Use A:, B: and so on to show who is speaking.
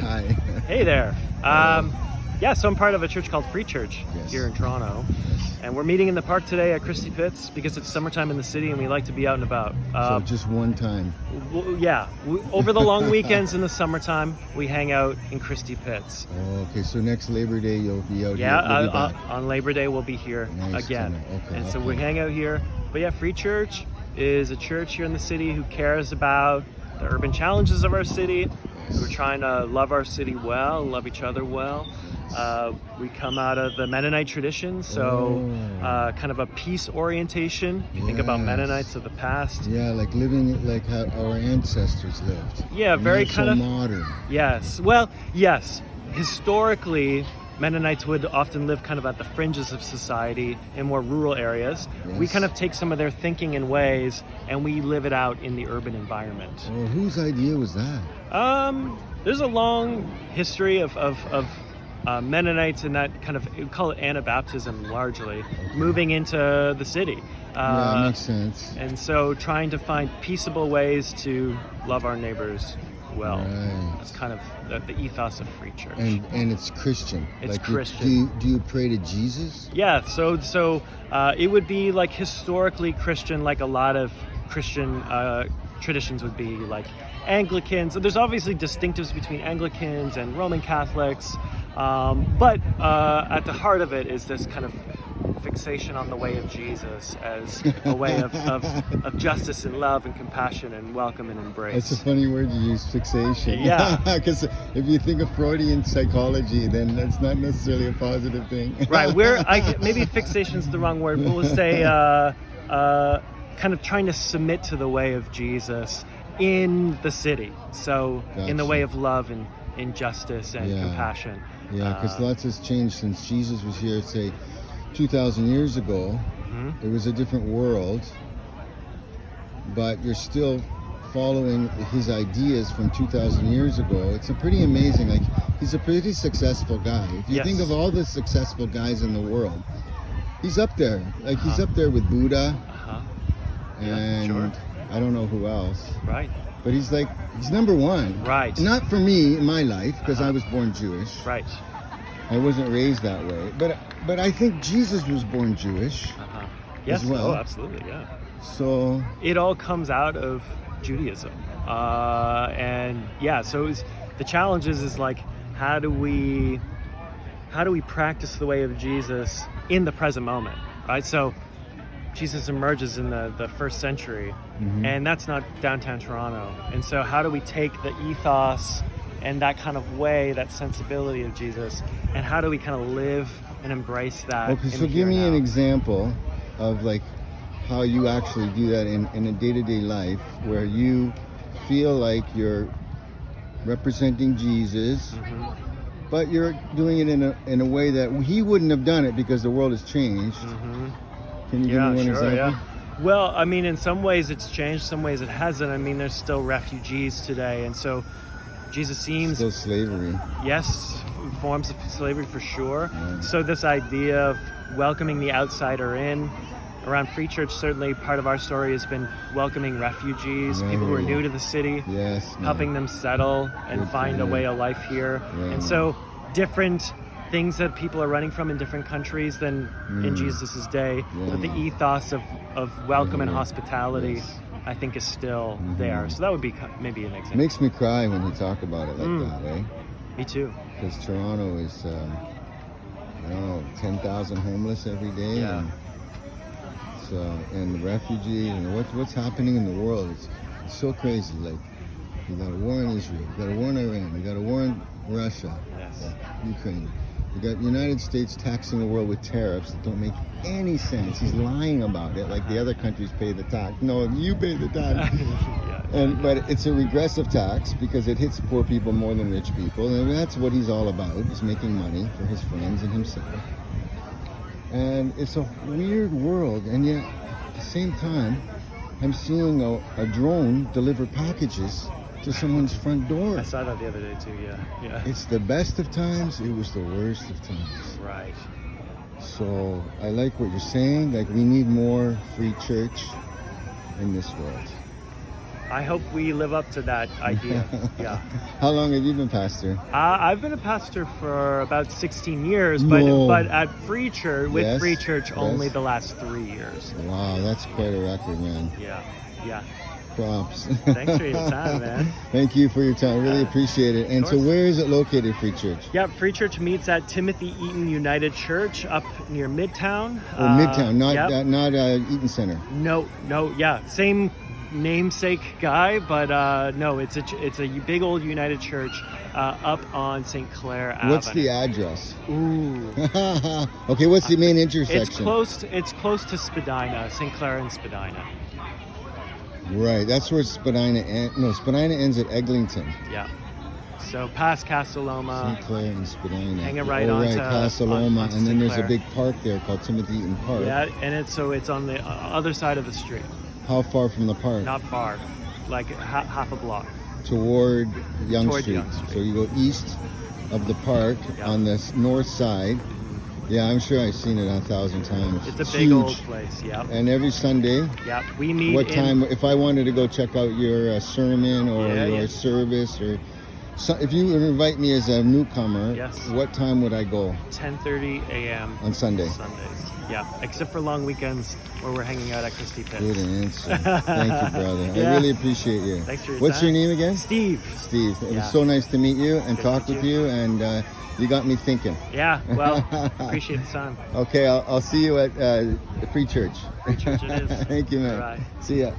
A: Hi.
B: Hey there. So I'm part of a church called Free Church here in Toronto. And we're meeting in the park today at Christie Pitts because it's summertime in the city and we like to be out and about.
A: So just one time?
B: Over the long weekends in the summertime, we hang out in Christie Pitts.
A: Oh, okay. So next Labor Day, you'll be out here?
B: On Labor Day, we'll be here again.
A: Okay,
B: and so we hang out here. But yeah, Free Church is a church here in the city who cares about the urban challenges of our city. We're trying to love our city well, love each other well. We come out of the Mennonite tradition, so kind of a peace orientation. If you think about Mennonites of the past.
A: Yeah, like living like how our ancestors lived.
B: Yeah, very kind of
A: modern.
B: Yes. Well, yes. Historically, Mennonites would often live kind of at the fringes of society in more rural areas.
A: Yes.
B: We kind of take some of their thinking and ways and we live it out in the urban environment.
A: Oh, whose idea was that?
B: There's a long history of Mennonites and that kind of, we call it Anabaptism largely, moving into the city.
A: Yeah, makes sense.
B: And so trying to find peaceable ways to love our neighbors well.
A: Right.
B: That's kind of the ethos of Free Church.
A: And it's Christian.
B: It's Christian.
A: Do you pray to Jesus?
B: Yeah, so it would be like historically Christian, like a lot of Christian traditions would be, like Anglicans. So there's obviously distinctives between Anglicans and Roman Catholics, but at the heart of it is this kind of fixation on the way of Jesus as a way of justice and love and compassion and welcome and embrace.
A: That's a funny word you use, fixation.
B: Yeah.
A: Because if you think of Freudian psychology, then that's not necessarily a positive thing.
B: Right. Maybe fixation's the wrong word. We'll say kind of trying to submit to the way of Jesus in the city. So in the way of love and injustice and compassion.
A: Yeah, because lots has changed since Jesus was here, say, 2,000 years ago. It was a different world, but you're still following his ideas from 2,000 years ago. It's a pretty amazing, like, he's a pretty successful guy. If you think of all the successful guys in the world, he's up there. Like, he's up there with Buddha, and I don't know who else.
B: Right.
A: But he's number one.
B: Right.
A: Not for me in my life, because I was born Jewish.
B: Right.
A: I wasn't raised that way. But I think Jesus was born Jewish
B: yes.
A: as well.
B: Oh, absolutely, yeah.
A: So
B: it all comes out of Judaism. So the challenge is like, how do we practice the way of Jesus in the present moment, right? So Jesus emerges in the first century, and that's not downtown Toronto. And so how do we take the ethos and that kind of way, that sensibility of Jesus, and how do we kind of live and embrace that?
A: Okay, so give me an example of like how you actually do that in a day-to-day life where you feel like you're representing Jesus, but you're doing it in a way that he wouldn't have done it because the world has changed. Can you give me one example?
B: Yeah. Well, I mean, in some ways it's changed, some ways it hasn't. I mean, there's still refugees today, and so Jesus seems...
A: Still slavery.
B: Yes, forms of slavery for sure.
A: Yeah.
B: So this idea of welcoming the outsider in, around Free Church, certainly part of our story has been welcoming refugees, people who are new to the city, helping them settle and find a way of life here.
A: Yeah.
B: And so different things that people are running from in different countries than in Jesus' day, but the ethos of welcome and hospitality, I think, is still there. So that would be maybe an example.
A: Makes me cry when you talk about it like that, eh?
B: Me too.
A: Because Toronto is, I don't know, 10,000 homeless every day.
B: Yeah.
A: And the refugees, and what's happening in the world, it's so crazy. Like, you got a war in Israel, you got a war in Iran, you got a war in Russia, Ukraine. You got the United States taxing the world with tariffs that don't make any sense. He's lying about it, like the other countries pay the tax. No, you pay the tax. But it's a regressive tax because it hits poor people more than rich people, and that's what he's all about, is making money for his friends and himself. And it's a weird world, and yet at the same time, I'm seeing a drone deliver packages to someone's front door.
B: I saw that the other day too, yeah.
A: It's the best of times, it was the worst of times.
B: Right.
A: So I like what you're saying, like we need more Free Church in this world.
B: I hope we live up to that idea. Yeah.
A: How long have you been pastor?
B: I've been a pastor for about 16 years,
A: No.
B: but at Free Church, with
A: Yes,
B: Free Church, only
A: yes.
B: the last 3 years.
A: Wow, that's quite a record, man.
B: Yeah, yeah.
A: Props.
B: Thanks for your time, man.
A: Thank you for your time. Really appreciate it. And so
B: course.
A: where is it located, Free Church?
B: Yeah, Free Church meets at Timothy Eaton United Church up near Midtown.
A: Oh, Midtown, not
B: yep.
A: not Eaton Center.
B: No, yeah, same namesake guy, but no, it's a big old United Church up on St. Clair Avenue.
A: What's the address?
B: Ooh,
A: Okay, what's the main intersection?
B: it's close to Spadina, St. Clair and Spadina.
A: Right, that's where Spadina ends. No, Spadina ends at Eglinton.
B: Yeah. So past Casa Loma,
A: St. Clair and Spadina.
B: hang it right
A: oh,
B: onto
A: right, Casa Loma,
B: onto
A: and then
B: St.
A: there's a
B: Clair.
A: big park there called Timothy Eaton Park.
B: Yeah, and it's on the other side of the street.
A: How far from the park?
B: Not far, like half a block.
A: Toward Yonge
B: Toward
A: Street.
B: Yonge Street.
A: So you go east of the park
B: Yeah.
A: on the north side. Yeah, I'm sure I've seen it 1,000 times.
B: It's a big
A: huge.
B: old place. Yeah.
A: And every Sunday,
B: Yeah. We meet.
A: what time? If I wanted to go check out your sermon or
B: Yeah,
A: your
B: yeah.
A: service, or if you would invite me as a newcomer,
B: Yes.
A: what time would I go
B: 10:30 a.m.
A: on Sunday?
B: Sundays. Yeah, except for long weekends where we're hanging out at Christie Pits.
A: Good answer. Thank you, brother.
B: Yeah.
A: I really appreciate you.
B: Thanks for your
A: What's
B: time.
A: your name again?
B: Steve.
A: Steve. It
B: Yeah.
A: was so nice to meet you and
B: Good
A: talk
B: to meet
A: with you, and you got me thinking.
B: Yeah. Well, appreciate the time.
A: Okay, I'll see you at Free Church.
B: Free Church it is.
A: Thank you, man.
B: Bye.
A: See ya.